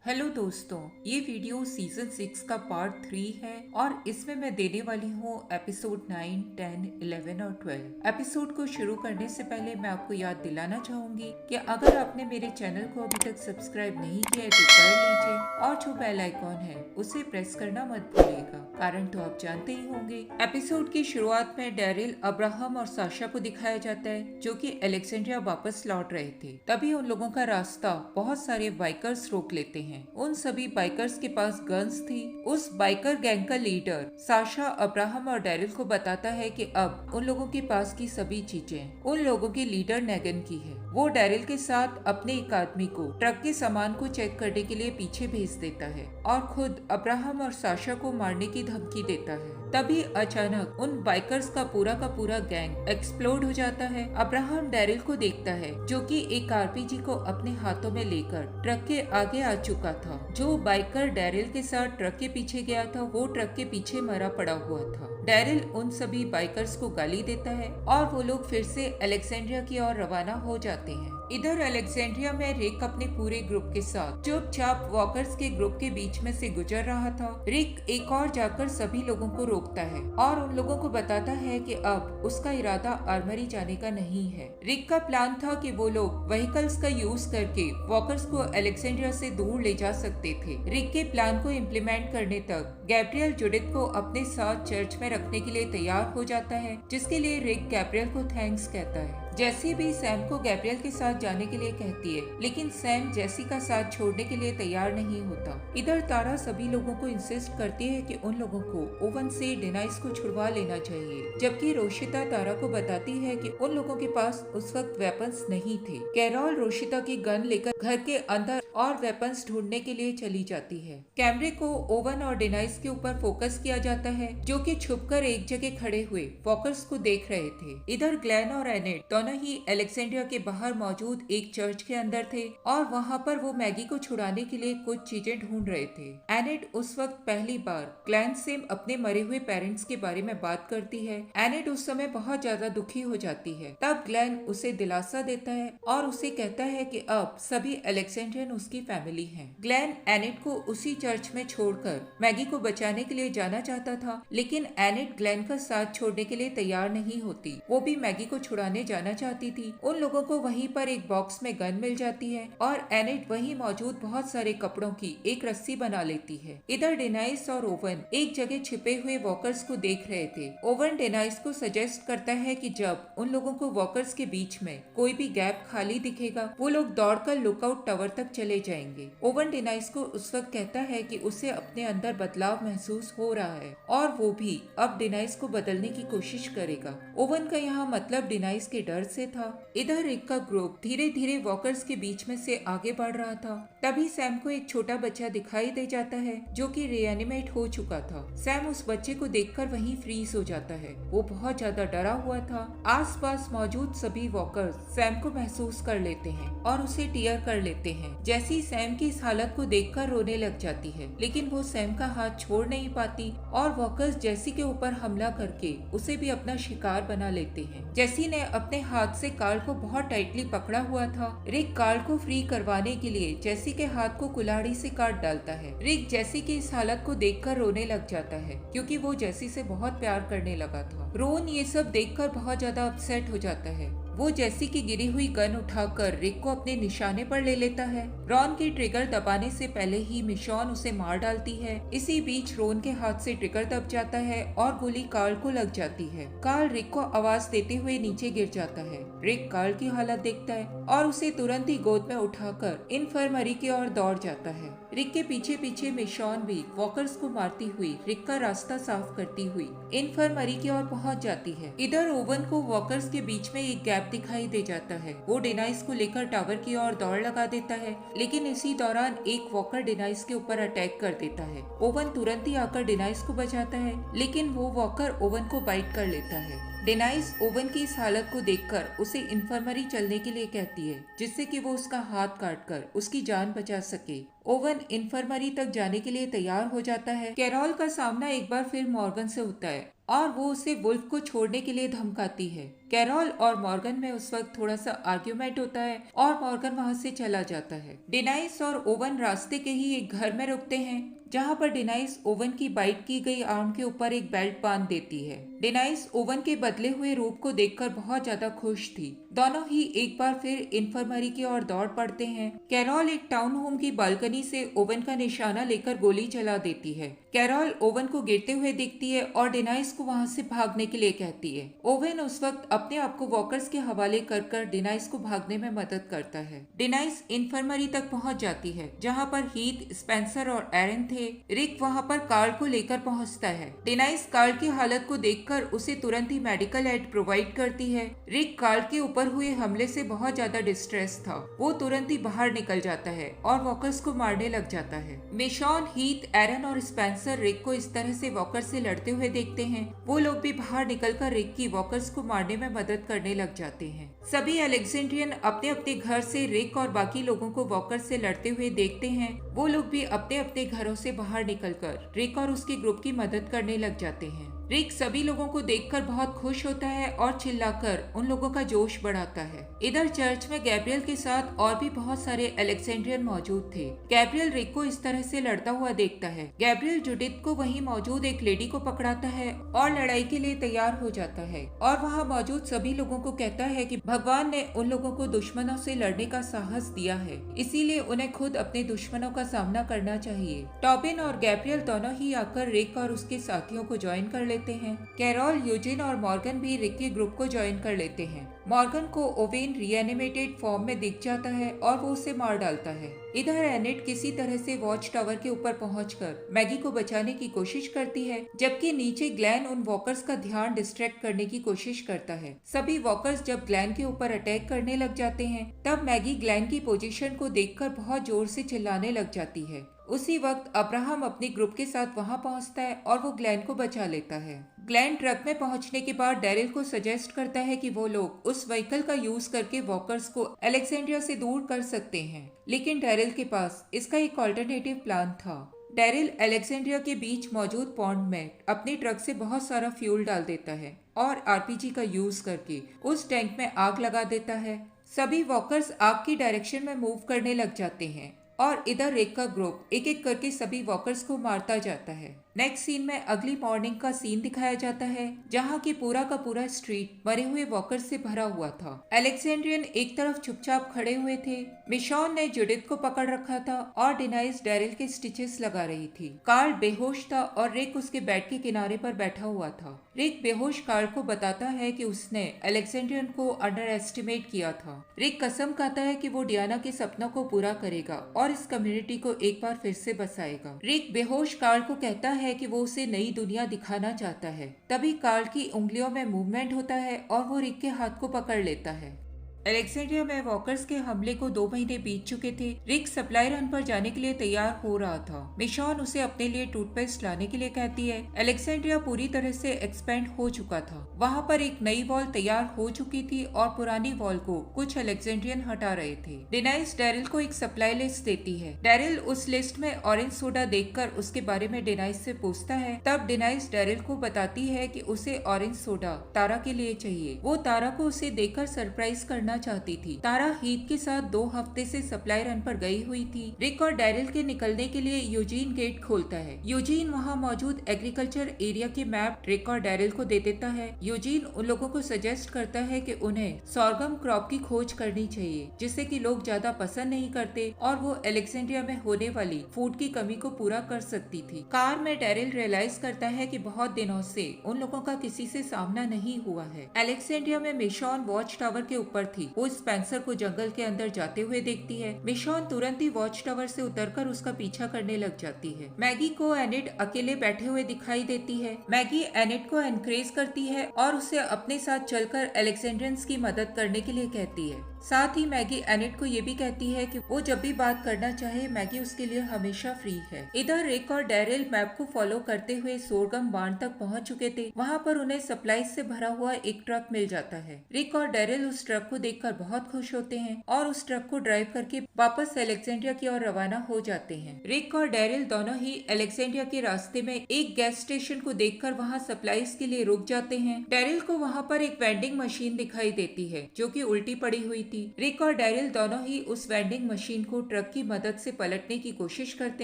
Hello दोस्तों, ये video season 6 का पार्ट 3 है और इसमें मैं देने वाली हूँ एपिसोड 9, 10, 11 और 12। एपिसोड को शुरू करने से पहले मैं आपको याद दिलाना चाहूंगी कि अगर आपने मेरे चैनल को अभी तक सब्सक्राइब नहीं किया है तो कर लीजिए और जो बेल आइकॉन है उसे प्रेस करना मत भूलिएगा, कारण तो आप जानते ही होंगे। एपिसोड की शुरुआत में डैरिल, अब्राहम और साशा को दिखाया जाता है जो कि अलेक्जेंड्रिया वापस लौट रहे थे। तभी उन लोगों का रास्ता बहुत सारे बाइकर्स रोक लेते हैं। उन सभी बाइकर्स के पास गन्स थी। उस बाइकर गैंग का लीडर साशा अब्राहम और डैरिल को बताता है कि अब उन लोगों के पास की सभी चीजें उन लोगों के लीडर नेगन की है। वो डैरिल के साथ अपने एक आदमी को ट्रक के सामान को चेक करने के लिए पीछे भेज देता है और खुद अब्राहम और साशा को मारने की धमकी देता है। तभी अचानक उन बाइकर्स का पूरा गैंग एक्सप्लोड हो जाता है। अब्राहम डैरिल को देखता है जो कि एक आरपीजी को अपने हाथों में लेकर ट्रक के आगे आ चुका था। जो बाइकर डैरिल के साथ ट्रक के पीछे गया था वो ट्रक के पीछे मरा पड़ा हुआ था। डैरिल उन सभी बाइकर्स को गाली देता है और वो लोग फिर से अलेक्जेंड्रिया की ओर रवाना हो जाते हैं। इधर अलेक्जेंड्रिया में रिक अपने पूरे ग्रुप के साथ चुपचाप वॉकर्स के ग्रुप के बीच में से गुजर रहा था। रिक एक और जाकर सभी लोगों को रोकता है और उन लोगों को बताता है कि अब उसका इरादा आर्मरी जाने का नहीं है। रिक का प्लान था कि वो लोग व्हीकल्स का यूज करके वॉकर्स को अलेक्जेंड्रिया से दूर ले जा सकते थे। रिक के प्लान को इम्प्लीमेंट करने तक गैब्रियल जुडिथ को अपने साथ चर्च में रखने के लिए तैयार हो जाता है, जिसके लिए रिक गैब्रियल को थैंक्स कहता है। जेसी भी सैम को गैब्रियल के साथ जाने के लिए कहती है, लेकिन सैम जेसी का साथ छोड़ने के लिए तैयार नहीं होता। इधर तारा सभी लोगों को इंसिस्ट करती है कि उन लोगों को ओवन से डेनाइस को छुड़वा लेना चाहिए, जबकि रोशिता तारा को बताती है कि उन लोगों के पास उस वक्त वेपन्स नहीं थे। कैरोल रोशिता की गन लेकर घर के अंदर और वेपन्स ढूंढने के लिए चली जाती है। कैमरे को ओवन और डेनाइस के ऊपर फोकस किया जाता है जो कि छुपकर एक जगह खड़े हुए वॉकर्स को देख रहे थे। इधर ग्लेन और एनेट दोनों ही अलेक्जेंड्रिया के बाहर मौजूद एक चर्च के अंदर थे और वहाँ पर वो मैगी को छुड़ाने के लिए कुछ चीजें ढूंढ रहे थे। एनेट उस वक्त पहली बार ग्लेन से अपने मरे हुए पेरेंट्स के बारे में बात करती है। एनेट उस समय बहुत ज्यादा दुखी हो जाती है। तब ग्लेन उसे दिलासा देता है और उसे कहता है कि अब सभी अलेक्जेंड्रियन उसकी फैमिली हैं। ग्लेन एनेट को उसी चर्च में छोड़कर मैगी को बचाने के लिए जाना चाहता था, लेकिन एनेट ग्लेन का साथ छोड़ने के लिए तैयार नहीं होती। वो भी मैगी को छुड़ाने जाना चाहती थी। उन लोगों को वहीं पर एक बॉक्स में गन मिल जाती है और एनेट वहीं मौजूद बहुत सारे कपड़ों की एक रस्सी बना लेती है। इधर डेनाइस और ओवन एक जगह छिपे हुए वॉकर्स को देख रहे थे। ओवन डेनाइस को सजेस्ट करता है कि जब उन लोगों को वॉकर्स के बीच में कोई भी गैप खाली दिखेगा वो लोग दौड़कर लुकआउट टावर तक चले जाएंगे। ओवन डेनाइस को उस वक्त कहता है कि उसे अपने अंदर बदलाव महसूस हो रहा है और वो भी अब डेनाइस को बदलने की कोशिश करेगा। ओवन का यहाँ मतलब डेनाइस के डर से था। इधर रिक का ग्रुप धीरे धीरे वॉकर्स के बीच में से आगे बढ़ रहा था। तभी सैम को एक छोटा बच्चा दिखाई दे जाता है जो कि रिएनिमेट हो चुका था। सैम उस बच्चे को देखकर वहीं फ्रीज हो जाता है। वो बहुत ज्यादा डरा हुआ था। आसपास मौजूद सभी वॉकर्स सैम को महसूस कर लेते हैं और उसे टीयर कर लेते हैं। जैसी सैम की इस हालत को देखकर रोने लग जाती है, लेकिन वो सैम का हाथ छोड़ नहीं पाती और वॉकर्स जेसी के ऊपर हमला करके उसे भी अपना शिकार बना लेते हैं। जेसी ने अपने हाथ से कार्ल को बहुत टाइटली पकड़ा हुआ था। रिक कार्ल को फ्री करवाने के लिए जेसी के हाथ को कुल्हाड़ी से काट डालता है। रिक जेसी की इस हालत को देखकर रोने लग जाता है क्योंकि वो जेसी से बहुत प्यार करने लगा था। रोन ये सब देखकर बहुत ज्यादा अपसेट हो जाता है। वो जेसी की गिरी हुई गन उठाकर रिक को अपने निशाने पर ले लेता है। रॉन की ट्रिगर दबाने से पहले ही मिशॉन उसे मार डालती है। इसी बीच रोन के हाथ से ट्रिगर दब जाता है और गोली कार्ल को लग जाती है। कार्ल रिक को आवाज देते हुए नीचे गिर जाता है। रिक कार्ल की हालत देखता है और उसे तुरंत ही गोद में उठाकर इन्फर्मरी की ओर दौड़ जाता है। रिक के पीछे पीछे मिशॉन भी वॉकर्स को मारती हुई रिक का रास्ता साफ करती हुई इन्फर्मरी की ओर पहुंच जाती है। इधर ओवन को वॉकर्स के बीच में एक गैप दिखाई दे जाता है। वो डेनाइस को लेकर टावर की ओर दौड़ लगा देता है, लेकिन इसी दौरान एक वॉकर डेनाइस के ऊपर अटैक कर देता है। ओवन तुरंत ही आकर डेनाइस को बचाता है, लेकिन वो वॉकर ओवन को बाइट कर लेता है। डेनाइस ओवन की इस हालत को देखकर उसे इन्फर्मरी चलने के लिए कहती है, जिससे कि वो उसका हाथ काटकर उसकी जान बचा सके। ओवन इन्फर्मरी तक जाने के लिए तैयार हो जाता है। कैरोल का सामना एक बार फिर मॉर्गन से होता है और वो उसे वुल्फ को छोड़ने के लिए धमकाती है। कैरोल और मॉर्गन में उस वक्त थोड़ा सा आर्ग्यूमेंट होता है और मॉर्गन वहाँ से चला जाता है। डेनाइस और ओवन रास्ते के ही एक घर में रुकते हैं, जहाँ पर डेनाइस ओवन की बाइट की गई आर्म के ऊपर एक बेल्ट बांध देती है। डेनाइस ओवन के बदले हुए रूप को देखकर बहुत ज्यादा खुश थी। दोनों ही एक बार फिर इन्फर्मरी की ओर दौड़ पड़ते हैं। कैरोल एक टाउन होम की बालकनी से ओवन का निशाना लेकर गोली चला देती है। कैरोल ओवन को गिरते हुए दिखती है और डेनाइस को वहां से भागने के लिए कहती है। ओवन उस वक्त अपने आप को वॉकर्स के हवाले कर डेनाइस को भागने में मदद करता है। डेनाइस इन्फर्मरी तक पहुंच जाती है, जहां पर हीथ, स्पेंसर और एरन थे। रिक वहां पर कार्ल को लेकर पहुंचता है। डेनाइस कार्ल की हालत को देखकर उसे तुरंत ही मेडिकल एड प्रोवाइड करती है। रिक कार्ल के ऊपर हुए हमले से बहुत ज्यादा डिस्ट्रेस था। वो तुरंत ही बाहर निकल जाता है और वॉकर्स को मारने लग जाता है। मिशॉन, हीथ, एरन और स्पेंसर रिक को इस तरह से वॉकर से लड़ते हुए देखते हैं। वो लोग भी बाहर निकलकर रिक की वॉकर्स को मारने में मदद करने लग जाते हैं। सभी अलेक्जेंड्रियन अपने अपने घर से रिक और बाकी लोगों को वॉकर से लड़ते हुए देखते हैं। वो लोग भी अपने अपने घरों से बाहर निकलकर रिक और उसके ग्रुप की मदद करने लग जाते हैं। रिक सभी लोगों को देखकर बहुत खुश होता है और चिल्लाकर उन लोगों का जोश बढ़ाता है। इधर चर्च में गैब्रियल के साथ और भी बहुत सारे अलेक्जेंड्रियन मौजूद थे। गैब्रियल रिक को इस तरह से लड़ता हुआ देखता है। गैब्रियल जुडिथ को वहीं मौजूद एक लेडी को पकड़ाता है और लड़ाई के लिए तैयार हो जाता है और वहाँ मौजूद सभी लोगों को कहता है कि भगवान ने उन लोगों को दुश्मनों से लड़ने का साहस दिया है, इसीलिए उन्हें खुद अपने दुश्मनों का सामना करना चाहिए। टॉबिन और गैब्रियल दोनों ही आकर रिक और उसके साथियों को ज्वाइन कर लेते हैं। कैरोल, यूजिन और मॉर्गन भी रिक के ग्रुप को ज्वाइन कर लेते हैं। मॉर्गन को ओवेन रिएनिमेटेड फॉर्म में दिख जाता है और वो उसे मार डालता है। इधर एनेट किसी तरह से वॉच टावर के ऊपर पहुंचकर मैगी को बचाने की कोशिश करती है, जबकि नीचे ग्लैन उन वॉकर्स का ध्यान डिस्ट्रैक्ट करने की कोशिश करता है। सभी वॉकर्स जब ग्लैन के ऊपर अटैक करने लग जाते हैं, तब मैगी ग्लैन की पोजीशन को देखकर बहुत जोर से चिल्लाने लग जाती है। उसी वक्त अब्राहम अपने ग्रुप के साथ वहां पहुंचता है और वो ग्लैन को बचा लेता है। ग्लैन ट्रक में पहुंचने के बाद डैरिल को सजेस्ट करता है कि वो लोग उस व्हीकल का यूज करके वॉकर्स को अलेक्जेंड्रिया से दूर कर सकते हैं, लेकिन डैरिल के पास इसका एक ऑल्टरनेटिव प्लान था। डैरिल अलेक्जेंड्रिया के बीच मौजूद पॉन्ड में अपने ट्रक से बहुत सारा फ्यूल डाल देता है और आरपीजी का यूज करके उस टैंक में आग लगा देता है। सभी वॉकर्स आग की डायरेक्शन में मूव करने लग जाते हैं और इधर रिक का ग्रुप एक एक करके सभी वॉकर्स को मारता जाता है। नेक्स्ट सीन में अगली मॉर्निंग का सीन दिखाया जाता है, जहाँ की पूरा का पूरा स्ट्रीट मरे हुए वॉकर्स से भरा हुआ था। अलेक्जेंड्रियन एक तरफ चुपचाप खड़े हुए थे। मिशॉन ने जुडिथ को पकड़ रखा था और डेनाइस डैरिल के स्टिचेस लगा रही थी। कार्ल बेहोश था और रिक उसके बेड के किनारे पर बैठा हुआ था। रिक बेहोश कार्ल को बताता है कि उसने अलेक्जेंड्रियन को अंडर एस्टिमेट किया था। रिक कसम खाता है कि वो डियाना के सपनों को पूरा करेगा और इस कम्युनिटी को एक बार फिर से बसाएगा। रिक बेहोश कार्ल को कहता है कि वो उसे नई दुनिया दिखाना चाहता है। तभी कार्ल की उंगलियों में मूवमेंट होता है और वो रिक के हाथ को पकड़ लेता है। अलेक्जेंड्रिया में वॉकर्स के हमले को 2 महीने बीत चुके थे। रिक सप्लाई रन पर जाने के लिए तैयार हो रहा था। मिशॉन उसे अपने लिए टूथपेस्ट लाने के लिए कहती है। अलेक्जेंड्रिया पूरी तरह से एक्सपेंड हो चुका था। वहाँ पर एक नई वॉल तैयार हो चुकी थी और पुरानी वॉल को कुछ अलेक्जेंड्रियन हटा रहे थे। डेनाइस डैरिल को एक सप्लाई लिस्ट देती है। डैरिल उस लिस्ट में ऑरेंज सोडा देखकर उसके बारे में डेनाइस से पूछता है। तब डेनाइस डैरिल को बताती है कि उसे ऑरेंज सोडा तारा के लिए चाहिए। वो तारा को उसे देकर सरप्राइज करना चाहती थी। तारा हीथ के साथ 2 हफ्ते से सप्लाई रन पर गई हुई थी। रिक और डैरिल के निकलने के लिए यूजीन गेट खोलता है। यूजीन वहाँ मौजूद एग्रीकल्चर एरिया के मैप रिक और डैरिल को दे देता है। यूजीन उन लोगों को सजेस्ट करता है कि उन्हें सॉर्गम क्रॉप की खोज करनी चाहिए, जिसे कि लोग ज्यादा पसंद नहीं करते और वो अलेक्जेंड्रिया में होने वाली फूड की कमी को पूरा कर सकती थी। कार में डैरिल रियलाइज करता है कि बहुत दिनों से उन लोगों का किसी से सामना नहीं हुआ है। अलेक्जेंड्रिया में मिशॉन वॉच टावर के ऊपर थी। वो स्पेंसर को जंगल के अंदर जाते हुए देखती है। मिशॉन तुरंत ही वॉच टावर से उतरकर उसका पीछा करने लग जाती है। मैगी को एनेट अकेले बैठे हुए दिखाई देती है। मैगी एनेट को एनकरेज करती है और उसे अपने साथ चलकर अलेक्जेंड्रियंस की मदद करने के लिए कहती है। साथ ही मैगी एनिट को ये भी कहती है कि वो जब भी बात करना चाहे मैगी उसके लिए हमेशा फ्री है। इधर रिक और डेरिल मैप को फॉलो करते हुए सोरगम बांध तक पहुंच चुके थे। वहां पर उन्हें सप्लाईज से भरा हुआ एक ट्रक मिल जाता है। रिक और डेरिल उस ट्रक को देखकर बहुत खुश होते हैं और उस ट्रक को ड्राइव करके वापस अलेक्जेंड्रिया की ओर रवाना हो जाते हैं। रिक और डेरिल दोनों ही अलेक्जेंड्रिया के रास्ते में एक गैस स्टेशन को देखकर वहां सप्लाईज के लिए रुक जाते हैं। डेरिल को वहां पर एक वेंडिंग मशीन दिखाई देती है जो कि उल्टी पड़ी हुई थी। रिक और डेरिल दोनों ही उस वेंडिंग मशीन को ट्रक की मदद से पलटने की कोशिश करते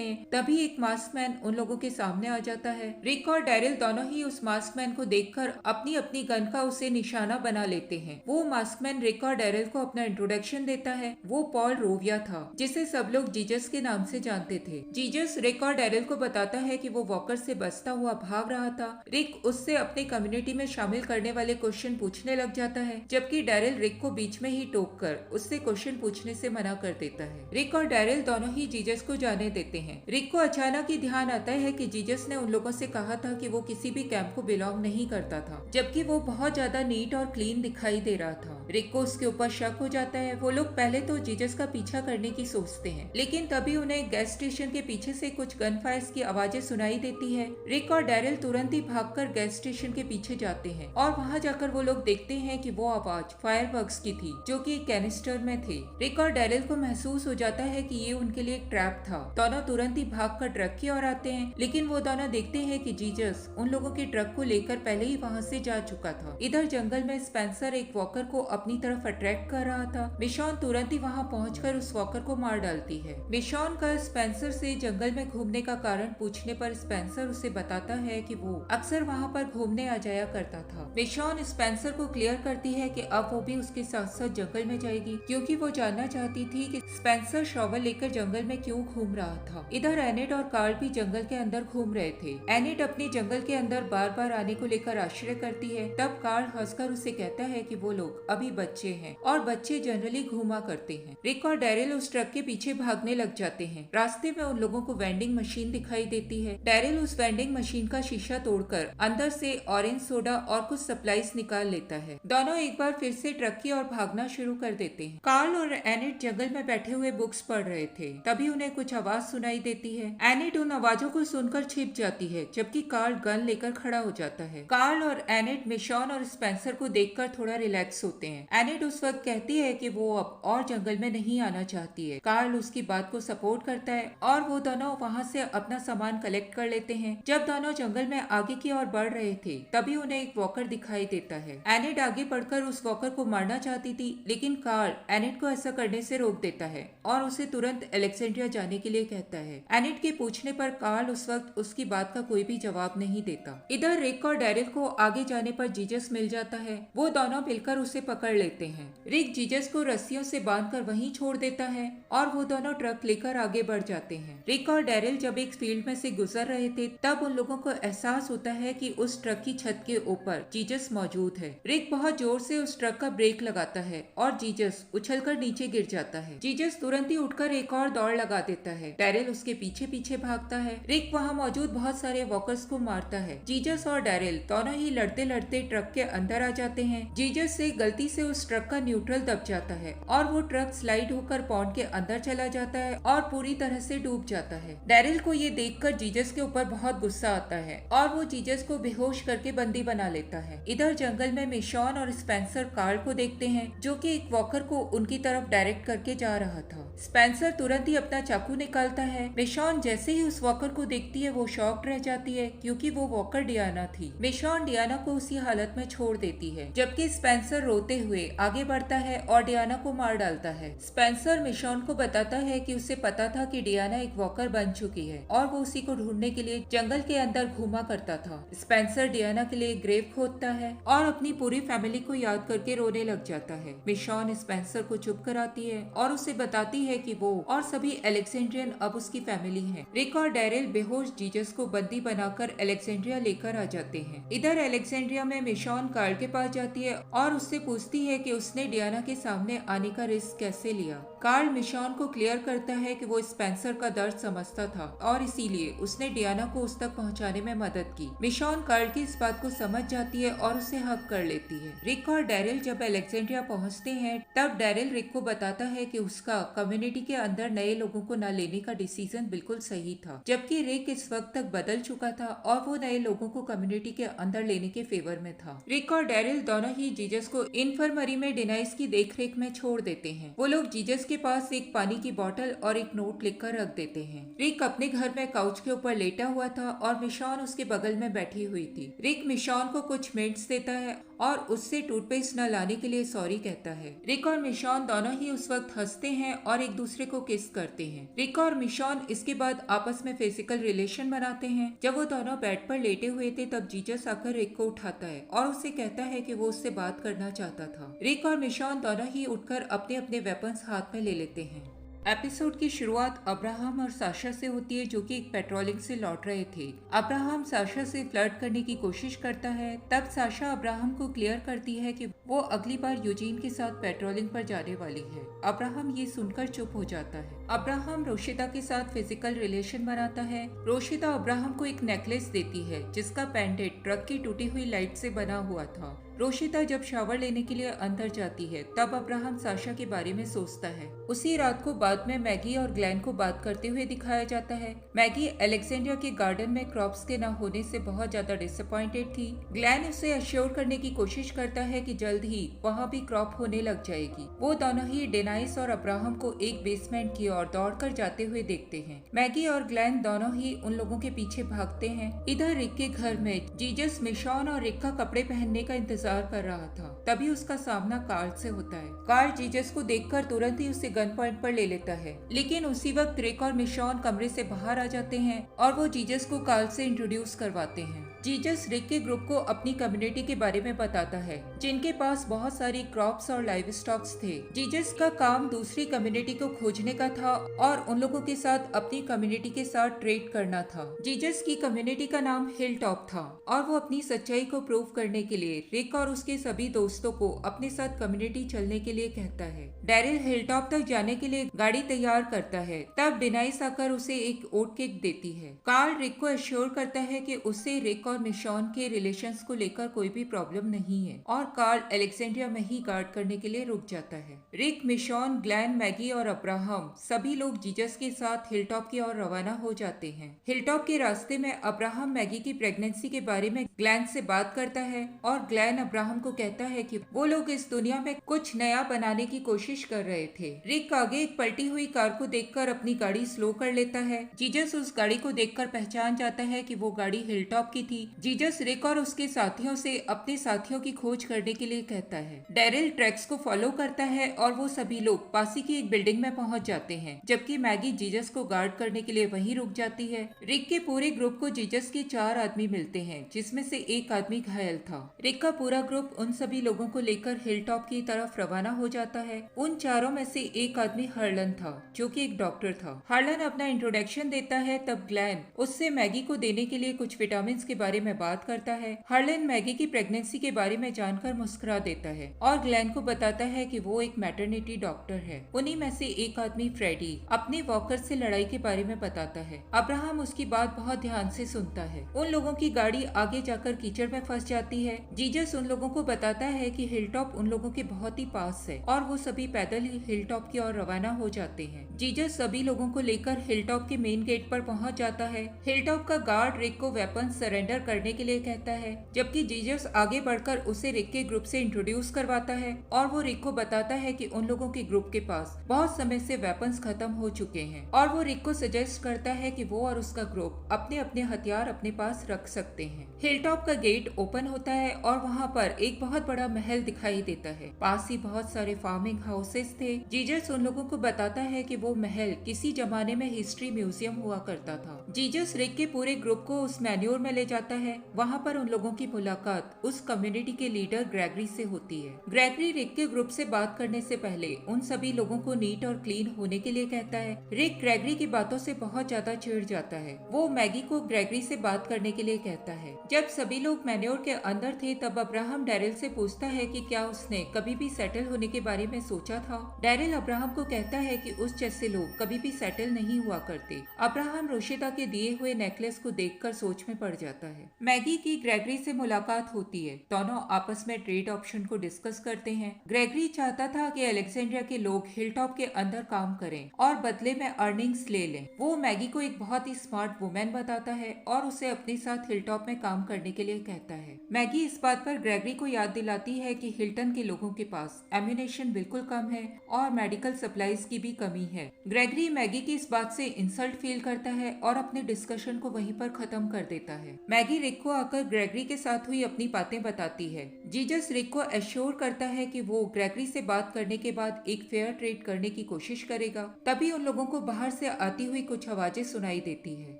हैं। तभी एक मास्कमैन उन लोगों के सामने आ जाता है। रिक और डेरिल दोनों ही उस मास्कमैन को देखकर अपनी अपनी गन का उसे निशाना बना लेते हैं। वो मास्कमैन रिक और डेरिल को अपना इंट्रोडक्शन देता है। वो पॉल रोविया था जिसे सब लोग जीजस के नाम से जानते थे। जीजस रिक और डेरिल को बताता है कि वो वॉकर से बचता हुआ भाग रहा था। रिक उससे अपने कम्युनिटी में शामिल करने वाले क्वेश्चन पूछने लग जाता है, जबकि डेरिल रिक को बीच में ही टोक कर उससे क्वेश्चन पूछने से मना कर देता है। रिक और डेरिल दोनों ही जीजस को जाने देते हैं। रिक को अचानक ही ध्यान आता है कि जीजस ने उन लोगों से कहा था कि वो किसी भी कैंप को बिलोंग नहीं करता था, जबकि वो बहुत ज्यादा नीट और क्लीन दिखाई दे रहा था। रिक को उसके ऊपर शक हो जाता है। वो लोग पहले तो जीजस का पीछा करने की सोचते हैं, लेकिन तभी उन्हें गैस स्टेशन के पीछे से कुछ गन फायर्स की आवाजें सुनाई देती है। रिक और डेरिल तुरंत ही भागकर गैस स्टेशन के पीछे जाते हैं और वहां जाकर वो लोग देखते हैं कि वो आवाज फायरवर्क्स की थी जो कि एक कैनिस्टर में थे। रिक और डेरिल को महसूस हो जाता है कि ये उनके लिए एक ट्रैप था। दोनों तुरंत ही भागकर ट्रक की ओर आते हैं, लेकिन वो दोनों देखते हैं कि जीजस उन लोगों के ट्रक को लेकर पहले ही वहां से जा चुका था। इधर जंगल में स्पेंसर एक वॉकर को अपनी तरफ अट्रैक्ट कर रहा था। मिशॉन तुरंत ही वहां पहुंचकर उस वॉकर को मार डालती है। मिशॉन का स्पेंसर से जंगल में घूमने का कारण पूछने पर स्पेंसर उसे बताता है कि वो अक्सर वहां पर घूमने आ जाया करता था। मिशॉन स्पेंसर को क्लियर करती है कि अब वो भी उसके साथ साथ जंगल में जाएगी, क्योंकि वो जानना चाहती थी कि स्पेंसर शॉवल लेकर जंगल में क्यों घूम रहा था। इधर एनिट और कार्ल भी जंगल के अंदर घूम रहे थे। एनिट अपनी जंगल के अंदर बार बार आने को लेकर आश्चर्य करती है। तब कार्ल हंसकर उसे कहता है कि वो लोग अभी बच्चे हैं और बच्चे जनरली घूमा करते हैं। रिक और डेरिल उस ट्रक के पीछे भागने लग जाते हैं। रास्ते में उन लोगों को वेंडिंग मशीन दिखाई देती है। डेरिल उस वेंडिंग मशीन का शीशा तोड़कर अंदर से ऑरेंज सोडा और कुछ सप्लाईज निकाल लेता है। दोनों एक बार फिर से ट्रक की ओर भागना शुरू कर देते हैं। कार्ल और एनिट जंगल में बैठे हुए बुक्स पढ़ रहे थे। तभी उन्हें कुछ आवाज सुनाई देती है। एनिट उन आवाजों को सुनकर छिप जाती है, जबकि कार्ल गन लेकर खड़ा हो जाता है। कार्ल और एनिट मिशॉन और स्पेंसर को देखकर थोड़ा रिलैक्स होते हैं। एनिट उस वक्त कहती है कि वो अब और जंगल में नहीं आना चाहती है। कार्ल उसकी बात को सपोर्ट करता है और वो दोनों वहाँ से अपना सामान कलेक्ट कर लेते हैं। जब दोनों जंगल में आगे की ओर बढ़ रहे थे, तभी उन्हें एक वॉकर दिखाई देता है। एनिट आगे बढ़कर उस वॉकर को मारना चाहती थी, लेकिन कार्ल एनिट को ऐसा करने से रोक देता है और उसे तुरंत अलेक्जेंड्रिया जाने के लिए कहता है। एनिट के पूछने पर कार्ल उस वक्त उसकी बात का कोई भी जवाब नहीं देता। इधर रिक और डेरिल को आगे जाने पर जीजस मिल जाता है। वो दोनों मिलकर उसे पकड़ लेते हैं। रिक जीजस को रस्सियों से बांधकर वहीं छोड़ देता है और वो दोनों ट्रक लेकर आगे बढ़ जाते हैं। रिक और डेरिल जब एक फील्ड में से गुजर रहे थे, तब उन लोगों को एहसास होता है कि उस ट्रक की छत के ऊपर जीजस मौजूद है। रिक बहुत जोर से उस ट्रक का ब्रेक लगाता है और जीजस उछलकर नीचे गिर जाता है। जीजस तुरंत ही उठकर एक और दौड़ लगा देता है। डेरिल उसके पीछे पीछे भागता है। रिक वहाँ मौजूद बहुत सारे वॉकर्स को मारता है। जीजस और डेरिल दोनों ही लड़ते लड़ते ट्रक के अंदर आ जाते हैं। जीजस से गलती से उस ट्रक का न्यूट्रल दब जाता है और वो ट्रक स्लाइड होकर पॉन्ड के अंदर चला जाता है और पूरी तरह से डूब जाता है। डेरिल को ये देखकर जीजस के ऊपर बहुत गुस्सा आता है और वो जीजस को बेहोश करके बंदी बना लेता है। इधर जंगल में मिशॉन और स्पेंसर कार्ल को देखते हैं, जो कि एक वॉकर को उनकी तरफ डायरेक्ट करके जा रहा था। स्पेंसर तुरंत ही अपना चाकू निकालता है। मिशॉन जैसे ही उस वॉकर को देखती है, वो शॉक्ड रह जाती है, क्योंकि वो वॉकर डियाना थी। मिशॉन डियाना को उसी हालत में छोड़ देती है, जबकि स्पेंसर रोते हुए आगे बढ़ता है और डियाना को मार डालता है। स्पेंसर मिशॉन को बताता है कि उसे पता था कि डियाना एक वॉकर बन चुकी है और वो उसी को ढूंढने के लिए जंगल के अंदर घूमा करता था। स्पेंसर डियाना के लिए ग्रेव खोदता है और अपनी पूरी फैमिली को याद करके रोने लग जाता है। मिशॉन स्पेंसर को चुप कराती है और उसे बताती है कि वो और सभी अलेक्जेंड्रियन अब उसकी फैमिली हैं। रिक और डेरिल बेहोश जीजस को बंदी बनाकर अलेक्जेंड्रिया लेकर आ जाते हैं। इधर अलेक्जेंड्रिया में मिशॉन कार्ल के पास जाती है और उससे पूछती है कि उसने डियाना के सामने आने का रिस्क कैसे लिया। कार्ल मिशॉन को क्लियर करता है कि वो स्पेंसर का दर्द समझता था और इसीलिए उसने डियाना को उस तक पहुंचाने में मदद की। मिशॉन कार्ल की इस बात को समझ जाती है और उसे हक कर लेती है। रिक और डेरिल जब अलेक्जेंड्रिया पहुंचते हैं, हैं तब डैरिल रिक को बताता है कि उसका कम्युनिटी के अंदर नए लोगों को न लेने का डिसीजन बिल्कुल सही था, जबकि रिक इस वक्त तक बदल चुका था और वो नए लोगों को कम्युनिटी के अंदर लेने के फेवर में था। रिक और डैरिल दोनों ही जीजस को इन्फर्मरी में डिनाइस की देखरेख में छोड़ देते हैं। वो लोग जीजस के पास एक पानी की बोतल और एक नोट लिखकर रख देते हैं। रिक अपने घर में काउच के ऊपर लेटा हुआ था और मिशॉन उसके बगल में बैठी हुई थी। रिक मिशॉन को कुछ मिनट्स देता है और उससे टूथपेस्ट न लाने के लिए सॉरी कहता है। रिक और मिशॉन दोनों ही उस वक्त हंसते हैं और एक दूसरे को किस करते हैं। रिक और मिशॉन इसके बाद आपस में फिजिकल रिलेशन बनाते हैं। जब वो दोनों बेड पर लेटे हुए थे तब जीजस आकर रिक को उठाता है और उसे कहता है कि वो उससे बात करना चाहता था। रिक और मिशॉन दोनों ही उठकर अपने अपने वेपन्स हाथ में ले लेते हैं। एपिसोड की शुरुआत अब्राहम और साशा से होती है, जो कि एक पेट्रोलिंग से लौट रहे थे। अब्राहम साशा से फ्लर्ट करने की कोशिश करता है। तब साशा अब्राहम को क्लियर करती है कि वो अगली बार यूजीन के साथ पेट्रोलिंग पर जाने वाली है। अब्राहम ये सुनकर चुप हो जाता है। अब्राहम रोशिता के साथ फिजिकल रिलेशन बनाता है। रोशिता अब्राहम को एक नेकलेस देती है जिसका पेंडेंट ट्रक की टूटी हुई लाइट से बना हुआ था। रोशिता जब शावर लेने के लिए अंदर जाती है तब अब्राहम साशा के बारे में सोचता है। उसी रात को बाद में मैगी और ग्लैन को बात करते हुए दिखाया जाता है। मैगी अलेक्जेंड्रिया के गार्डन में क्रॉप्स के न होने से बहुत ज्यादा डिसअपॉइंटेड थी। ग्लैन उसे अश्योर करने की कोशिश करता है कि जल्द ही वहाँ भी क्रॉप होने लग जाएगी। वो दोनों ही डेनाइस और अब्राहम को एक बेसमेंट की ओर दौड़कर जाते हुए देखते हैं। मैगी और ग्लैन दोनों ही उन लोगों के पीछे भागते हैं। इधर रिक के घर में जीजस मिशॉन और रिक का कपड़े पहनने का इंतजार कर रहा था। तभी उसका सामना कार्ल से होता है। कार्ल जीजस को देखकर तुरंत ही उसे गन पॉइंट पर ले लेता है, लेकिन उसी वक्त रिक और मिशॉन कमरे से बाहर आ जाते हैं और वो जीजस को कार्ल से इंट्रोड्यूस करवाते हैं। जीजस रिक के ग्रुप को अपनी कम्युनिटी के बारे में बताता है, जिनके पास बहुत सारी क्रॉप्स और लाइव स्टॉक्स थे। जीजस का काम दूसरी कम्युनिटी को खोजने का था और उन लोगों के साथ अपनी कम्युनिटी के साथ ट्रेड करना था। जीजस की कम्युनिटी का नाम हिल टॉप था और वो अपनी सच्चाई को प्रूव करने के लिए रिक और उसके सभी दोस्तों को अपने साथ कम्युनिटी चलने के लिए कहता है। डैरिल हिल टॉप तक जाने के लिए गाड़ी तैयार करता है। तब डिनाइस आकर उसे एक ओट केक देती है। कार्ल रिक को एश्योर करता है कि उससे रिक और मिशॉन के रिलेशंस को लेकर कोई भी प्रॉब्लम नहीं है और कार्ल अलेक्जेंड्रिया में ही गार्ड करने के लिए रुक जाता है। रिक, मिशॉन, ग्लैन, मैगी और अब्राहम सभी लोग जीजस के साथ हिलटॉप की ओर रवाना हो जाते हैं। हिलटॉप के रास्ते में अब्राहम मैगी की प्रेगनेंसी के बारे में ग्लैन से बात करता है और ग्लैन अब्राहम को कहता है कि वो लोग इस दुनिया में कुछ नया बनाने की कोशिश कर रहे थे। रिक आगे एक पलटी हुई कार को देखकर अपनी गाड़ी स्लो कर लेता है। जीजस उस गाड़ी को देखकर पहचान जाता है कि वो गाड़ी हिलटॉप की थी। जीजस रिक और उसके साथियों से अपने साथियों की खोज करने के लिए कहता है। डैरिल ट्रैक्स को फॉलो करता है और वो सभी लोग पासी की एक बिल्डिंग में पहुंच जाते हैं, जबकि मैगी जीजस को गार्ड करने के लिए वहीं रुक जाती है। रिक के पूरे ग्रुप को जीजस के 4 आदमी मिलते हैं, जिसमें से एक आदमी घायल था। रिक का पूरा ग्रुप उन सभी लोगों को लेकर हिल टॉप की तरफ रवाना हो जाता है। उन चारों में से एक आदमी हार्लन था, जो कि एक डॉक्टर था। हार्लन अपना इंट्रोडक्शन देता है। तब ग्लैन उससे मैगी को देने के लिए कुछ विटामिन के बारे में बात करता है। हार्लन मैगी की प्रेगनेंसी के बारे में जानकर मुस्कुरा देता है और ग्लैन को बताता है कि वो एक मैटरनिटी डॉक्टर है। उन्हीं में से एक आदमी फ्रेडी अपने वॉकर से लड़ाई के बारे में बताता है। अब्राहम उसकी बात बहुत ध्यान से सुनता है। उन लोगों की गाड़ी आगे जाकर कीचड़ में फंस जाती है। जीजस उन लोगों को बताता है कि हिलटॉप उन लोगों के बहुत ही पास है और वो सभी पैदल ही हिलटॉप की ओर रवाना हो जाते हैं। जीजस सभी लोगों को लेकर हिलटॉप के मेन गेट पर पहुंच जाता है। हिलटॉप का गार्ड रिक को वेपन सरेंडर करने के लिए कहता है, जबकि जीजस आगे बढ़कर उसे रिक के ग्रुप से इंट्रोड्यूस करवाता है और वो रिक को बताता है कि उन लोगों के ग्रुप के पास बहुत समय से वेपन्स खत्म हो चुके हैं और वो रिक को सजेस्ट करता है कि वो और उसका ग्रुप अपने अपने हथियार अपने पास रख सकते हैं। हिलटॉप का गेट ओपन होता है और वहाँ पर एक बहुत बड़ा महल दिखाई देता है। पास ही बहुत सारे फार्मिंग हाउसेस थे। जीजस उन लोगों को बताता है कि वो महल किसी जमाने में हिस्ट्री म्यूजियम हुआ करता था। जीजस रिक के पूरे ग्रुप को उस मैन्योर में ले जाता है। वहाँ पर उन लोगों की मुलाकात उस कम्युनिटी के लीडर ग्रेगरी से होती है। ग्रेगरी रिक के ग्रुप से बात करने से पहले उन सभी लोगों को नीट और क्लीन होने के लिए कहता है। रिक ग्रेगरी की बातों से बहुत ज्यादा चिढ़ जाता है। वो मैगी को ग्रेगरी से बात करने के लिए कहता है। जब सभी लोग मैन्योर के अंदर थे तब अब्राहम डैरिल से पूछता है कि क्या उसने कभी भी सेटल होने के बारे में सोचा था। डैरिल अब्राहम को कहता है कि उस जैसे लोग कभी भी सेटल नहीं हुआ करते। अब्राहम रोशिता के दिए हुए नेकलेस को देखकर सोच में पड़ जाता है। है। मैगी की ग्रेगरी से मुलाकात होती है। दोनों आपस में ट्रेड ऑप्शन को डिस्कस करते हैं। ग्रेगरी चाहता था कि अलेक्जेंड्रिया के लोग हिलटॉप के अंदर काम करें और बदले में अर्निंग्स ले लें। वो मैगी को एक बहुत ही स्मार्ट वुमेन बताता है और उसे अपने साथ हिलटॉप में काम करने के लिए कहता है। मैगी इस बात पर ग्रेगरी को याद दिलाती है कि हिल्टन के लोगों के पास एम्यूनेशन बिल्कुल कम है और मेडिकल सप्लाईज की भी कमी है। ग्रेगरी मैगी की इस बात से इंसल्ट फील करता है और अपने डिस्कशन को वहीं पर खत्म कर देता है। मैगी रिक को आकर ग्रेगरी के साथ हुई अपनी बातें बताती है। जीजस रिक को एश्योर करता है कि वो ग्रेगरी से बात करने के बाद एक फेयर ट्रेड करने की कोशिश करेगा। तभी उन लोगों को बाहर से आती हुई कुछ आवाजें सुनाई देती है।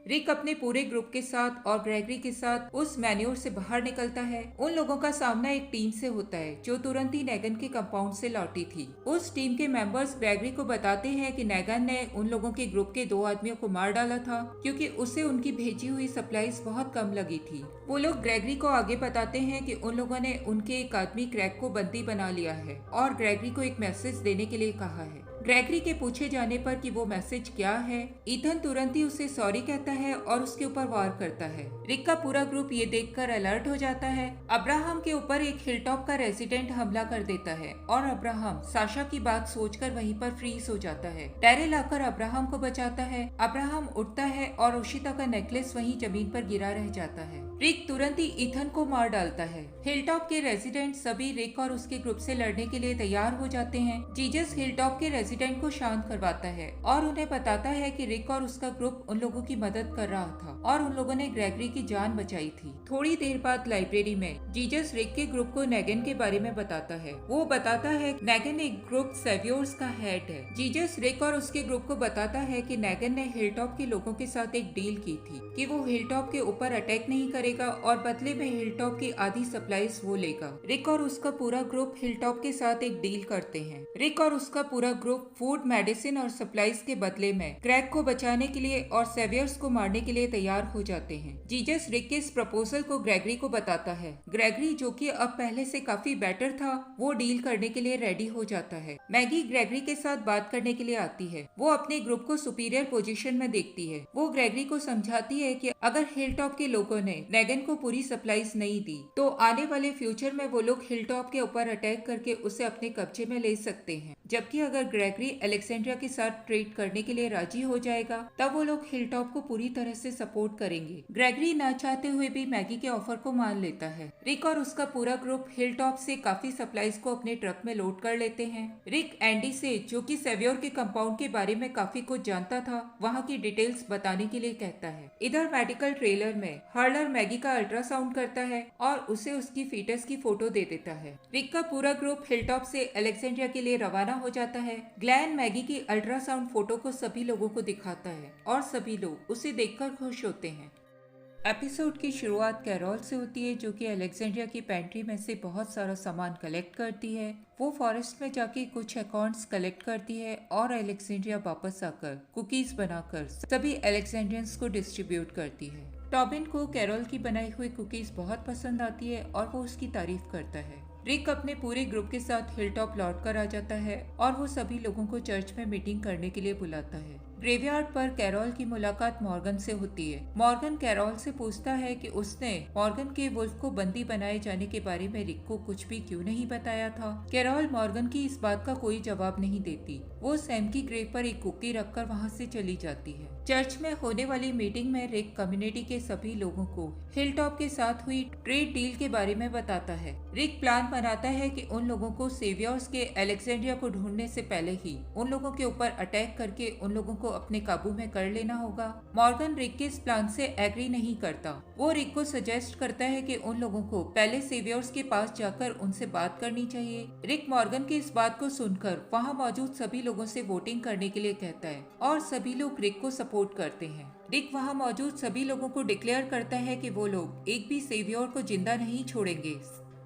रिक अपने पूरे ग्रुप के साथ और ग्रेगरी के साथ उस मैन्योर से बाहर निकलता है। उन लोगों का सामना एक टीम से होता है जो तुरंत ही नेगन के कंपाउंड से लौटी थी। उस टीम के मेंबर्स ग्रेगरी को बताते हैं कि नेगन ने उन लोगों के ग्रुप के 2 आदमियों को मार डाला था क्योंकि उसे उनकी भेजी हुई सप्लाईज बहुत कम लगी थी। वो लोग ग्रेगरी को आगे बताते हैं कि उन लोगों ने उनके एक आदमी क्रैक को बंदी बना लिया है और ग्रेगरी को एक मैसेज देने के लिए कहा है। ग्रेगरी के पूछे जाने पर कि वो मैसेज क्या है, ईथन तुरंत ही उसे सॉरी कहता है और उसके ऊपर वार करता है। रिक का पूरा ग्रुप ये देखकर अलर्ट हो जाता है। अब्राहम के ऊपर एक हिलटॉप का रेजिडेंट हमला कर देता है और अब्राहम साशा की बात सोचकर वहीं पर फ्रीज हो जाता है। टेरेल आकर अब्राहम को बचाता है। अब्राहम उठता है और उशिता का नेकलेस वहीं जमीन पर गिरा रह जाता है। रिक तुरंत ही ईथन को मार डालता है। हिलटॉप के रेजिडेंट सभी रिक और उसके ग्रुप से लड़ने के लिए तैयार हो जाते हैं। जीजस हिलटॉप के रेजिडेंट को शांत करवाता है और उन्हें बताता है कि रिक और उसका ग्रुप उन लोगों की मदद कर रहा था और उन लोगों ने ग्रेगरी की जान बचाई थी। थोड़ी देर बाद लाइब्रेरी में जीजस रिक के ग्रुप को नेगन के बारे में बताता है। वो बताता है नेगन एक ग्रुप सेवियर्स का हेड है। जीजस रिक और उसके ग्रुप को बताता है कि नेगन ने हिलटॉप के लोगों के साथ एक डील की थी कि वो हिलटॉप के ऊपर अटैक नहीं करेगा और बदले में हिलटॉप की आधी सप्लाईज वो लेगा। रिक और उसका पूरा ग्रुप हिलटॉप के साथ एक डील करते हैं। रिक और उसका पूरा ग्रुप फूड, मेडिसिन और सप्लाईज के बदले में क्रैक को बचाने के लिए और सेवियर्स को मारने के लिए तैयार हो जाते हैं। जीजस रिक के इस प्रपोजल को ग्रेगरी को बताता है। ग्रेगरी, जो कि अब पहले से काफी बेटर था, वो डील करने के लिए रेडी हो जाता है। मैगी ग्रेगरी के साथ बात करने के लिए आती है। वो अपने ग्रुप को सुपीरियर पोजीशन में देखती है। वो ग्रेगरी को समझाती है कि अगर हिलटॉप के लोगों ने नेगन को पूरी सप्लाईज नहीं दी तो आने वाले फ्यूचर में वो लोग हिलटॉप के ऊपर अटैक करके उसे अपने कब्जे में ले सकते हैं। जबकि अगर ग्रेगरी अलेक्जेंड्रिया के साथ ट्रेड करने के लिए राजी हो जाएगा तब वो लोग हिलटॉप को पूरी तरह से सपोर्ट करेंगे। ग्रेगरी ना चाहते हुए भी मैगी के ऑफर को मान लेता है। रिक और उसका पूरा ग्रुप हिलटॉप से काफी सप्लाईज को अपने ट्रक में लोड कर लेते हैं। रिक एंडी से, जो कि सेवियर के कंपाउंड के बारे में काफी कुछ जानता था, वहाँ की डिटेल्स बताने के लिए कहता है। इधर मेडिकल ट्रेलर में हर्लर मैगी का अल्ट्रासाउंड करता है और उसे उसकी फीटस की फोटो दे देता है। रिक का पूरा ग्रुप हिलटॉप से अलेक्जेंड्रिया के लिए रवाना हो जाता है। ग्लैन मैगी की अल्ट्रासाउंड फोटो को सभी लोगों को दिखाता है और सभी लोग उसे देखकर खुश होते हैं। एपिसोड की शुरुआत कैरोल से होती है, जो कि अलेक्जेंड्रिया की पेंट्री में से बहुत सारा सामान कलेक्ट करती है। वो फॉरेस्ट में जाके कुछ अकाउंट्स कलेक्ट करती है और अलेक्जेंड्रिया वापस आकर कुकीज बनाकर सभी अलेक्जेंड्रियंस को डिस्ट्रीब्यूट करती है। टॉबिन को कैरोल की बनाई हुई कुकीज बहुत पसंद आती है और वो उसकी तारीफ करता है। रिक अपने पूरे ग्रुप के साथ हिलटॉप लौट कर आ जाता है और वो सभी लोगों को चर्च में मीटिंग करने के लिए बुलाता है। ग्रेवयार्ड पर कैरोल की मुलाकात मॉर्गन से होती है। मॉर्गन कैरोल से पूछता है कि उसने मॉर्गन के वुल्फ को बंदी बनाए जाने के बारे में रिक को कुछ भी क्यों नहीं बताया था। कैरोल मॉर्गन की इस बात का कोई जवाब नहीं देती। वो सैम की ग्रेव पर एक कुकी रखकर वहाँ से चली जाती है। चर्च में होने वाली मीटिंग में रिक कम्युनिटी के सभी लोगों को हिलटॉप के साथ हुई ट्रेड डील के बारे में बताता है। रिक प्लान बनाता है कि उन लोगों को सेवियर्स के अलेक्जेंड्रिया को ढूंढने से पहले ही उन लोगों के ऊपर अटैक करके उन लोगों को अपने काबू में कर लेना होगा। मॉर्गन रिक के इस प्लान से एग्री नहीं करता। वो रिक को सजेस्ट करता है कि उन लोगों को पहले सेवियर्स के पास जाकर उनसे बात करनी चाहिए। रिक मॉर्गन की इस बात को सुनकर वहाँ मौजूद सभी लोगों से वोटिंग करने के लिए कहता है और सभी लोग रिक को सपोर्ट करते हैं। रिक वहाँ मौजूद सभी लोगों को डिक्लेयर करता है कि वो लोग एक भी सेवियर को जिंदा नहीं छोड़ेंगे।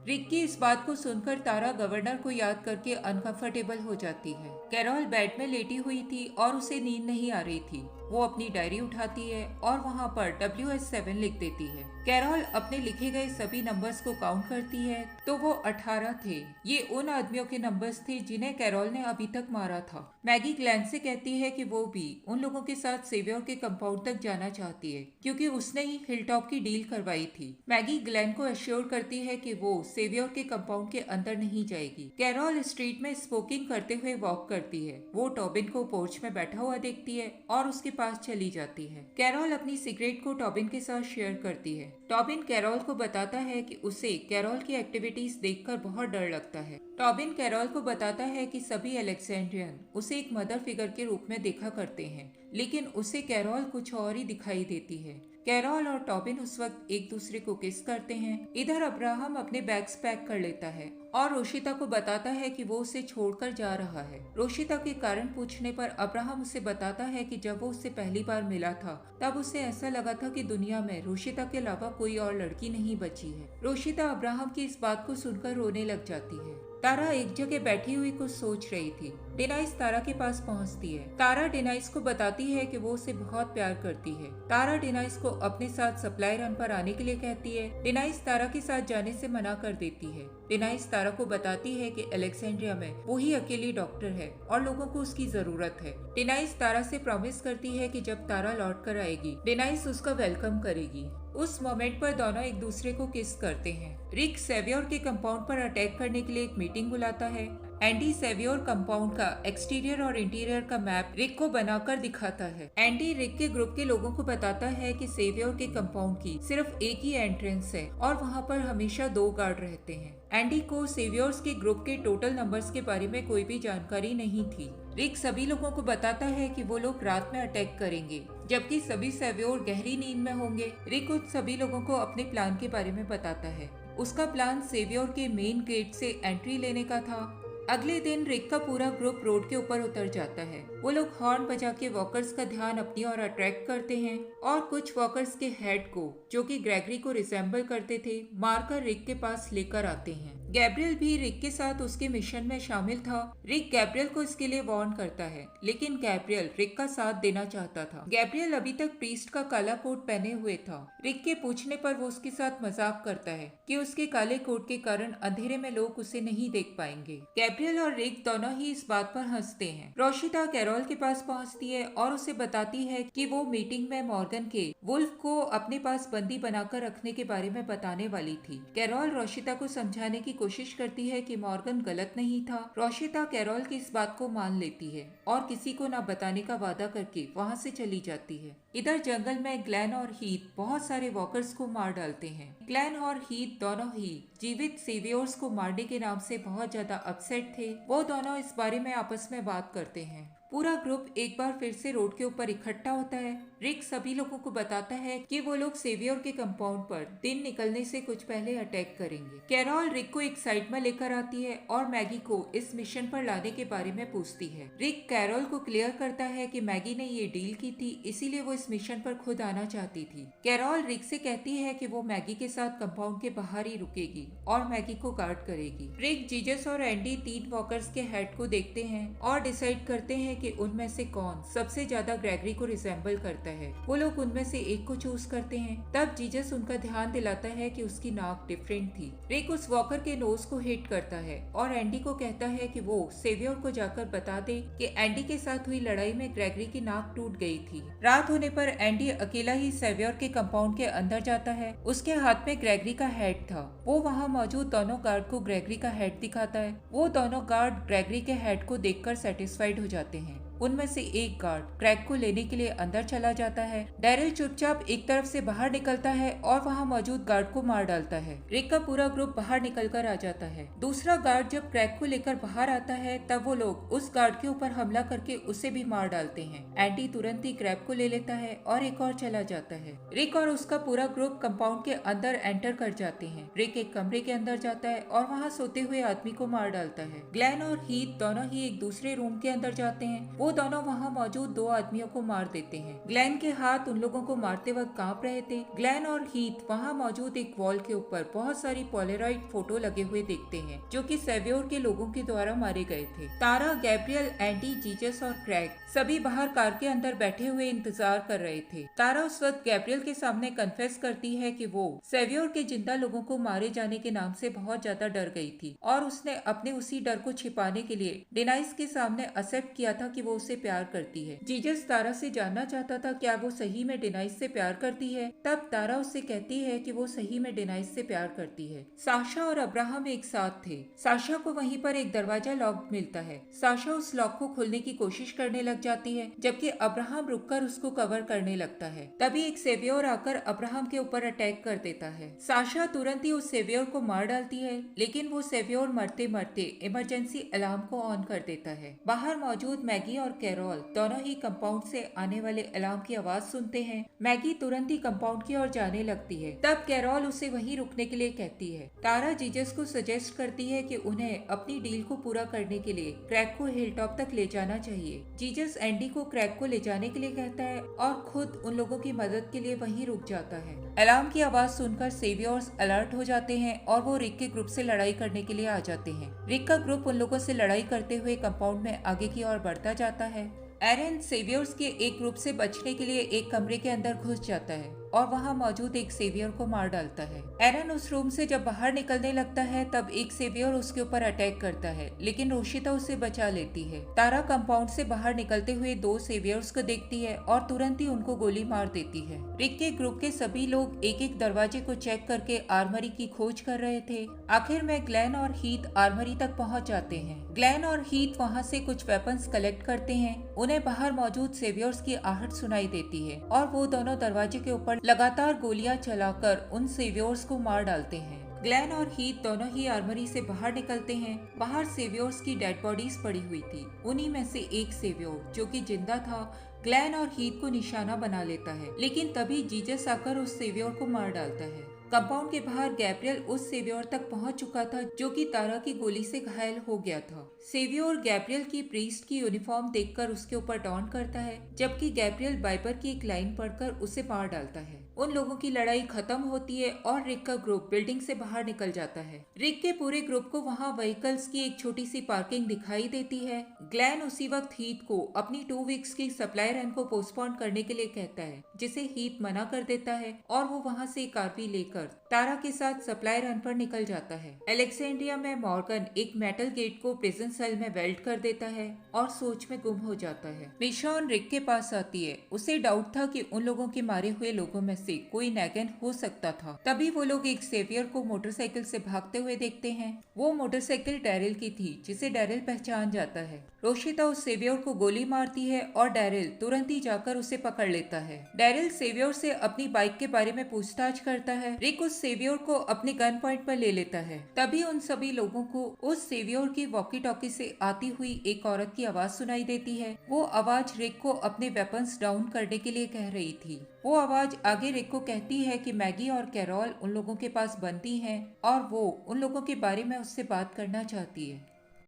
रिक की इस बात को सुनकर तारा गवर्नर को याद करके अनकंफर्टेबल हो जाती है। कैरोल बेड में लेटी हुई थी और उसे नींद नहीं आ रही थी। वो अपनी डायरी उठाती है और वहाँ पर WS7 लिख देती है। कैरोल अपने लिखे गए सभी नंबर्स को काउंट करती है तो वो 18 थे। ये उन आदमियों के नंबर्स थे जिन्हें कैरोल ने अभी तक मारा था। मैगी ग्लैन से कहती है कि वो भी उन लोगों के साथ सेवियर के कंपाउंड तक जाना चाहती है क्योंकि उसने ही हिलटॉप की डील करवाई थी। मैगी ग्लैन को एश्योर करती है कि वो सेवियर के कंपाउंड के अंदर नहीं जाएगी। कैरोल स्ट्रीट में स्मोकिंग करते हुए वॉक करती है। वो टॉबिन को पोर्च में बैठा हुआ देखती है और उसके पास चली जाती है। कैरोल अपनी सिगरेट को टॉबिन के साथ शेयर करती है। टॉबिन कैरोल को बताता है कि उसे कैरोल की एक्टिविटीज देखकर बहुत डर लगता है। टॉबिन कैरोल को बताता है कि सभी अलेक्जेंड्रियन उसे एक मदर फिगर के रूप में देखा करते हैं, लेकिन उसे कैरोल कुछ और ही दिखाई देती है। कैरोल और टॉबिन उस वक्त एक दूसरे को किस करते हैं। इधर अब्राहम अपने बैग्स पैक कर लेता है और रोशिता को बताता है कि वो उसे छोड़कर जा रहा है। रोशिता के कारण पूछने पर अब्राहम उसे बताता है कि जब वो उससे पहली बार मिला था तब उसे ऐसा लगा था कि दुनिया में रोशिता के अलावा कोई और लड़की नहीं बची है। रोशिता अब्राहम की इस बात को सुनकर रोने लग जाती है। तारा एक जगह बैठी हुई कुछ सोच रही थी। डेनाइस तारा के पास पहुंचती है। तारा डेनाइस को बताती है कि वो उसे बहुत प्यार करती है। तारा डेनाइस को अपने साथ सप्लाई रन पर आने के लिए कहती है। डेनाइस तारा के साथ जाने से मना कर देती है। डेनाइस तारा को बताती है कि अलेक्जेंड्रिया में वो ही अकेली डॉक्टर है और लोगों को उसकी जरूरत है। डेनाइस तारा से प्रॉमिस करती है कि जब तारा लौट कर आएगी डेनाइस उसका वेलकम करेगी। उस मोमेंट पर दोनों एक दूसरे को किस करते हैं। रिक सेवियर के कंपाउंड पर अटैक करने के लिए एक मीटिंग बुलाता है। एंडी सेवियर कंपाउंड का एक्सटीरियर और इंटीरियर का मैप रिक को बनाकर दिखाता है। एंडी रिक के ग्रुप के लोगों को बताता है कि सेवियर के कंपाउंड की सिर्फ एक ही एंट्रेंस है और वहाँ पर हमेशा 2 गार्ड रहते हैं। एंडी को सेवियर्स के ग्रुप के टोटल नंबर्स के बारे में कोई भी जानकारी नहीं थी। रिक सभी लोगों को बताता है कि वो लोग रात में अटैक करेंगे जबकि सभी सेवियर गहरी नींद में होंगे। रिक उन सभी लोगों को अपने प्लान के बारे में बताता है। उसका प्लान सेवियर के मेन गेट से एंट्री लेने का था। अगले दिन रिक का पूरा ग्रुप रोड के ऊपर उतर जाता है। वो लोग हॉर्न बजा के वॉकर्स का ध्यान अपनी ओर अट्रैक्ट करते हैं और कुछ वॉकर्स के हेड को, जो कि ग्रेगरी को रिसेंबल करते थे, मारकर रिक के पास लेकर आते हैं। गैब्रियल भी रिक के साथ उसके मिशन में शामिल था। रिक गैब्रियल को इसके लिए वार्न करता है, लेकिन गैब्रियल रिक का साथ देना चाहता था। गैब्रियल अभी तक प्रीस्ट का काला कोट पहने हुए था। रिक के पूछने पर वो उसके साथ मजाक करता है कि उसके काले कोट के कारण अंधेरे में लोग उसे नहीं देख पाएंगे। गैब्रियल और रिक दोनों ही इस बात पर हंसते हैं। रोशिता कैरोल के पास पहुंचती है और उसे बताती है कि वो मीटिंग में मॉर्गन के वुल्फ को अपने पास बंदी बनाकर रखने के बारे में बताने वाली थी। कैरोल रोशिता को समझाने की कोशिश करती है कि मॉर्गन गलत नहीं था। रोशिता कैरोल की इस बात को मान लेती है और किसी को न बताने का वादा करके वहाँ से चली जाती है। इधर जंगल में ग्लैन और हीथ बहुत सारे वॉकर्स को मार डालते हैं। ग्लैन और हीथ दोनों ही जीवित सेवियर्स को मारने के नाम से बहुत ज्यादा अपसेट थे। वो दोनों इस बारे में आपस में बात करते हैं। पूरा ग्रुप एक बार फिर से रोड के ऊपर इकट्ठा होता है। रिक सभी लोगों को बताता है कि वो लोग सेवियर के कंपाउंड पर दिन निकलने से कुछ पहले अटैक करेंगे। कैरोल रिक को एक साइड में लेकर आती है और मैगी को इस मिशन पर लाने के बारे में पूछती है। रिक कैरोल को क्लियर करता है कि मैगी ने ये डील की थी, इसीलिए वो इस मिशन पर खुद आना चाहती थी। कैरोल रिक से कहती है कि वो मैगी के साथ कंपाउंड के बाहर ही रुकेगी और मैगी को गार्ड करेगी। रिक, जीजस और एंडी 3 वॉकर्स के हेड को देखते हैं और डिसाइड करते हैं कि उनमें से कौन सबसे ज्यादा ग्रेगरी को रिसेंबल करता है। वो लोग उनमें से एक को चूज करते हैं। तब जीजस उनका ध्यान दिलाता है कि उसकी नाक डिफरेंट थी। रिक उस वॉकर के नोज को हिट करता है और एंडी को कहता है कि वो सेवियर को जाकर बता दे कि एंडी के साथ हुई लड़ाई में ग्रेगरी की नाक टूट गई थी। रात होने पर एंडी अकेला ही सेवियर के कंपाउंड के अंदर जाता है। उसके हाथ में ग्रेगरी का हेड था। वो वहाँ मौजूद दोनों गार्ड को ग्रेगरी का हेड दिखाता है। वो दोनों गार्ड ग्रेगरी के हेड को देखकर सेटिस्फाइड हो जाते हैं। उनमें से एक गार्ड क्रैग को लेने के लिए अंदर चला जाता है। डैरिल चुपचाप एक तरफ से बाहर निकलता है और वहाँ मौजूद गार्ड को मार डालता है। रिक का पूरा ग्रुप बाहर निकलकर आ जाता है। दूसरा गार्ड जब क्रैग को लेकर बाहर आता है तब वो लोग उस गार्ड के ऊपर हमला करके उसे भी मार डालते हैं। एंडी तुरंत ही क्रैग को ले लेता है और एक और चला जाता है। रिक और उसका पूरा ग्रुप कंपाउंड के अंदर एंटर कर जाते हैं। रिक एक कमरे के अंदर जाता है और वहाँ सोते हुए आदमी को मार डालता है। ग्लैन और हीथ दोनों ही एक दूसरे रूम के अंदर जाते हैं। वो वो दोनों वहाँ मौजूद 2 आदमियों को मार देते हैं। ग्लेन के हाथ उन लोगों को मारते वक्त कांप रहे थे। ग्लेन और हीथ वहाँ मौजूद एक वॉल के ऊपर बहुत सारी पोलराइड फोटो लगे हुए देखते हैं जो कि सेवियोर के लोगों के द्वारा मारे गए थे। तारा, गैब्रियल, एंडी, जीजस और क्रैग सभी बाहर कार के अंदर बैठे हुए इंतजार कर रहे थे। तारा उस वक्त गैब्रियल के सामने कन्फेस करती है कि वो सेवियोर के जिंदा लोगों को मारे जाने के नाम से बहुत ज्यादा डर गई थी और उसने अपने उसी डर को छिपाने के लिए डेनाइस के सामने एक्सेप्ट किया था कि वो उसे प्यार करती है। जीजस तारा से जानना चाहता था क्या वो सही में डेनाइस से प्यार करती है। तब तारा उससे कहती है कि वो सही में डेनाइस से प्यार करती है। साशा और अब्राहम एक साथ थे। साशा को वहीं पर एक दरवाजा लॉक मिलता है। साशा उस लॉक को खोलने की कोशिश करने लग जाती है जबकि अब्राहम रुककर उसको कवर करने लगता है। तभी एक सेवियोर आकर अब्राहम के ऊपर अटैक कर देता है। साशा तुरंत ही उस सेवियोर को मार डालती है लेकिन वो सेवियोर मरते मरते इमरजेंसी अलार्म को ऑन कर देता है। बाहर मौजूद मैगी और कैरोल दोनों ही कंपाउंड से आने वाले अलार्म की आवाज सुनते हैं। मैगी तुरंत ही कंपाउंड की ओर जाने लगती है। तब कैरोल उसे वहीं रुकने के लिए कहती है। तारा जीजस को सजेस्ट करती है कि उन्हें अपनी डील को पूरा करने के लिए क्रैग को हिलटॉप तक ले जाना चाहिए। जीजस एंडी को क्रैग को ले जाने के लिए कहता है और खुद उन लोगों की मदद के लिए वहीं रुक जाता है। अलार्म की आवाज सुनकर सेवियर्स अलर्ट हो जाते हैं और वो रिक के ग्रुप से लड़ाई करने के लिए आ जाते हैं। रिक का ग्रुप उन लोगों से लड़ाई करते हुए कंपाउंड में आगे की ओर बढ़ता जाता है। एरन सेवियर्स के एक ग्रुप से बचने के लिए एक कमरे के अंदर घुस जाता है और वहाँ मौजूद एक सेवियर को मार डालता है। एरन उस रूम से जब बाहर निकलने लगता है तब एक सेवियर उसके ऊपर अटैक करता है लेकिन रोशिता उसे बचा लेती है। तारा कंपाउंड से बाहर निकलते हुए 2 सेवियर्स को देखती है और तुरंत ही उनको गोली मार देती है। रिक के ग्रुप के सभी लोग एक एक दरवाजे को चेक करके आर्मरी की खोज कर रहे थे। आखिर में ग्लेन और हीथ आर्मरी तक पहुँच जाते हैं। ग्लेन और हीथ वहाँ से कुछ वेपन्स कलेक्ट करते हैं। उन्हें बाहर मौजूद सेवियर्स की आहट सुनाई देती है और वो दोनों दरवाजे के ऊपर लगातार गोलियां चलाकर उन सेवियर्स को मार डालते हैं। ग्लेन और हीथ दोनों ही आर्मरी से बाहर निकलते हैं। बाहर सेवियर्स की डेड बॉडीज पड़ी हुई थी। उन्हीं में से एक सेवियर जो कि जिंदा था ग्लेन और हीथ को निशाना बना लेता है लेकिन तभी जीजस आकर उस सेवियर को मार डालता है। कंपाउंड के बाहर गैब्रियल उस सेवियर तक पहुंच चुका था जो कि तारा की गोली से घायल हो गया था। सेवियर गैब्रियल की प्रीस्ट की यूनिफॉर्म देखकर उसके ऊपर टॉन्ट करता है जबकि गैब्रियल बाइबर की एक लाइन पढ़कर उसे मार डालता है। उन लोगों की लड़ाई खत्म होती है और रिक का ग्रुप बिल्डिंग से बाहर निकल जाता है। रिक के पूरे ग्रुप को वहाँ व्हीकल्स की एक छोटी सी पार्किंग दिखाई देती है। ग्लेन उसी वक्त हीथ को अपनी 2 वीक्स की सप्लाई रन को पोस्टपोन करने के लिए कहता है जिसे हीथ मना कर देता है और वो वहाँ से एक आरवी लेकर तारा के साथ सप्लाई रन पर निकल जाता है। अलेक्जेंड्रिया में मॉर्गन एक मेटल गेट को प्रिजन सेल में वेल्ड कर देता है और सोच में गुम हो जाता है। मिशॉन रिक के पास आती है। उसे डाउट था कि उन लोगों के मारे हुए लोगों में से कोई नैगन हो सकता था। तभी वो लोग एक सेवियर को मोटरसाइकिल से भागते हुए देखते हैं। वो मोटरसाइकिल डैरिल की थी जिसे डैरिल पहचान जाता है। रोशिता उस सेवियर को गोली मारती है और डैरिल तुरंत ही जाकर उसे पकड़ लेता है। डैरिल सेवियर से अपनी बाइक के बारे में पूछताछ करता है। रिक उस सेवियर को अपने गन पॉइंट पर ले लेता है। तभी उन सभी लोगों को उस सेवियर की वॉकी टॉकी से आती हुई एक औरत की आवाज सुनाई देती है। वो आवाज रिक को अपने वेपन्स डाउन करने के लिए कह रही थी। वो आवाज आगे रिक को कहती है कि मैगी और कैरोल उन लोगों के पास बंदी हैं और वो उन लोगों के बारे में उससे बात करना चाहती है।